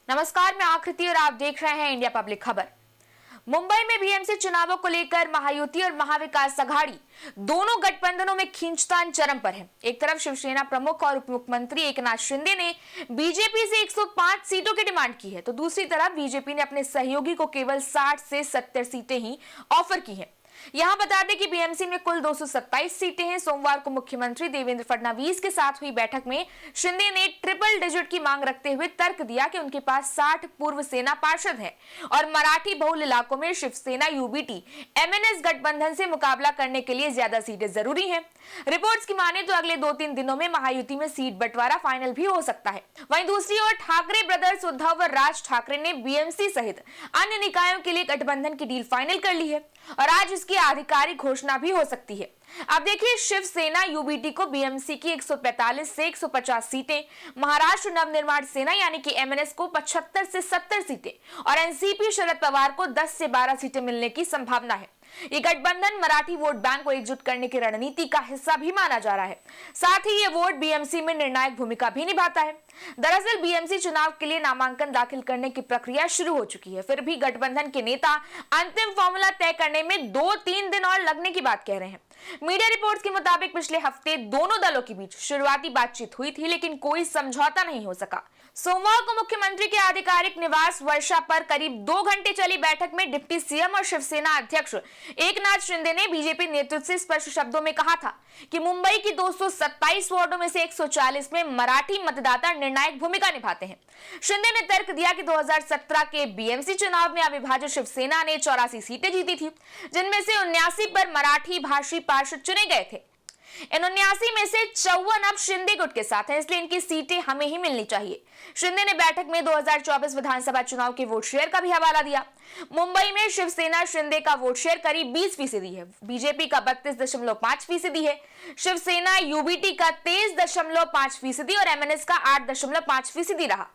नमस्कार, मैं आकृति और आप देख रहे हैं इंडिया पब्लिक खबर। मुंबई में बीएमसी चुनावों को लेकर महायुति और महाविकास अघाड़ी दोनों गठबंधनों में खींचतान चरम पर है। एक तरफ शिवसेना प्रमुख और उप मुख्यमंत्री एकनाथ शिंदे ने बीजेपी से 105 सीटों की डिमांड की है, तो दूसरी तरफ बीजेपी ने अपने सहयोगी को केवल 60 से 70 सीटें ही ऑफर की हैं। यहां बता दें कि बीएमसी में कुल 227 सीटें हैं। सोमवार को मुख्यमंत्री देवेंद्र फडणवीस के साथ हुई बैठक में शिंदे ने ट्रिपल डिजिट की मांग रखते हुए तर्क दिया कि उनके पास 60 पूर्व सेना पार्षद हैं और मराठी बहुल इलाकों में शिवसेना यूबीटी एमएनएस गठबंधन से मुकाबला करने के लिए ज्यादा सीटें जरूरी हैं। रिपोर्ट्स की माने तो अगले 2-3 दिनों में महायुति में सीट बंटवारा फाइनल भी हो सकता है। वहीं दूसरी ओर ठाकरे ब्रदर्स उद्धव और राज ठाकरे ने बीएमसी सहित अन्य निकायों के लिए गठबंधन की डील फाइनल कर ली है और आज इसकी आधिकारिक घोषणा भी हो सकती है। अब देखिए, शिवसेना यूबीटी को बीएमसी की 145 से 150 सीटें, महाराष्ट्र नवनिर्माण सेना यानी कि एमएनएस को 75 से 70 सीटें और एनसीपी शरद पवार को 10 से 12 सीटें मिलने की संभावना है। ये गठबंधन मराठी वोट बैंक को एकजुट करने की रणनीति का हिस्सा भी माना जा रहा है। साथ ही ये वोट बीएमसी में निर्णायक भूमिका भी निभाता है। दरअसल बीएमसी चुनाव के लिए नामांकन दाखिल करने की प्रक्रिया शुरू हो चुकी है, फिर भी गठबंधन के नेता अंतिम फॉर्मूला तय करने में 2-3 दिन और लगने की बात कह रहे हैं। मीडिया रिपोर्ट्स के मुताबिक पिछले हफ्ते दोनों दलों के बीच शुरुआती बातचीत हुई थी, लेकिन कोई समझौता नहीं हो सका। सोमवार को मुख्यमंत्री के आधिकारिक निवास वर्षा पर करीब 2 घंटे चली बैठक में डिप्टी सीएम और शिवसेना अध्यक्ष एकनाथ शिंदे ने बीजेपी नेतृत्व से स्पष्ट शब्दों में कहा था कि मुंबई की 227 वार्डों में से 140 में मराठी मतदाता निर्णायक भूमिका निभाते हैं। शिंदे ने तर्क दिया कि 2017 के बीएमसी चुनाव में अविभाजित शिवसेना ने 84 सीटें जीती थी, जिनमें से 79 पर मराठी भाषी पार्षद चुने गए थे। इन 79 में से 54 अब शिंदे गुट के साथ हैं, इसलिए इनकी सीटें हमें ही मिलनी चाहिए। शिंदे ने बैठक में 2024 विधानसभा चुनाव के वोट शेयर का भी हवाला दिया। मुंबई में शिवसेना शिंदे का वोट शेयर करीब 20% है, बीजेपी का 32.5% है, शिवसेना यूबीटी का 23.5% और एमएनएस का 8.5% रहा।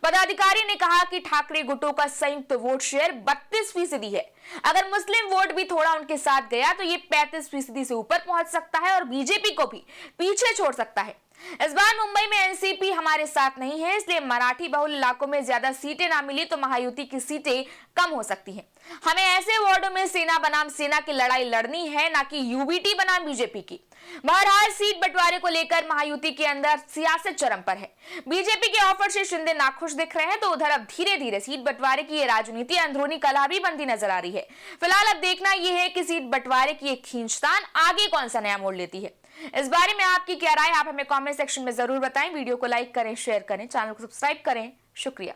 पदाधिकारी ने कहा कि ठाकरे गुटों का संयुक्त वोट शेयर 32% है। अगर मुस्लिम वोट भी थोड़ा उनके साथ गया तो ये 35% से ऊपर पहुंच सकता है और बीजेपी को भी पीछे छोड़ सकता है। इस बार मुंबई में एनसीपी हमारे साथ नहीं है, इसलिए मराठी बहुल इलाकों में ज्यादा सीटें ना मिली तो महायुति की सीटें कम हो सकती हैं। हमें ऐसे वार्डों में सेना बनाम सेना की लड़ाई लड़नी है, ना कि यूबीटी बनाम बीजेपी की। बहरहाल सीट बंटवारे को लेकर महायुति के अंदर सियासत चरम पर है। बीजेपी के ऑफर से शिंदे नाखुश दिख रहे हैं, तो उधर अब धीरे धीरे सीट बंटवारे की ये राजनीति अंदरूनी कलह भी बनती नजर आ रही है। फिलहाल अब देखना यह है कि सीट बंटवारे की एक खींचतान आगे कौन सा नया मोड़ लेती है। इस बारे में आपकी क्या राय, आप हमें कमेंट सेक्शन में जरूर बताएं। वीडियो को लाइक करें, शेयर करें, चैनल को सब्सक्राइब करें। शुक्रिया।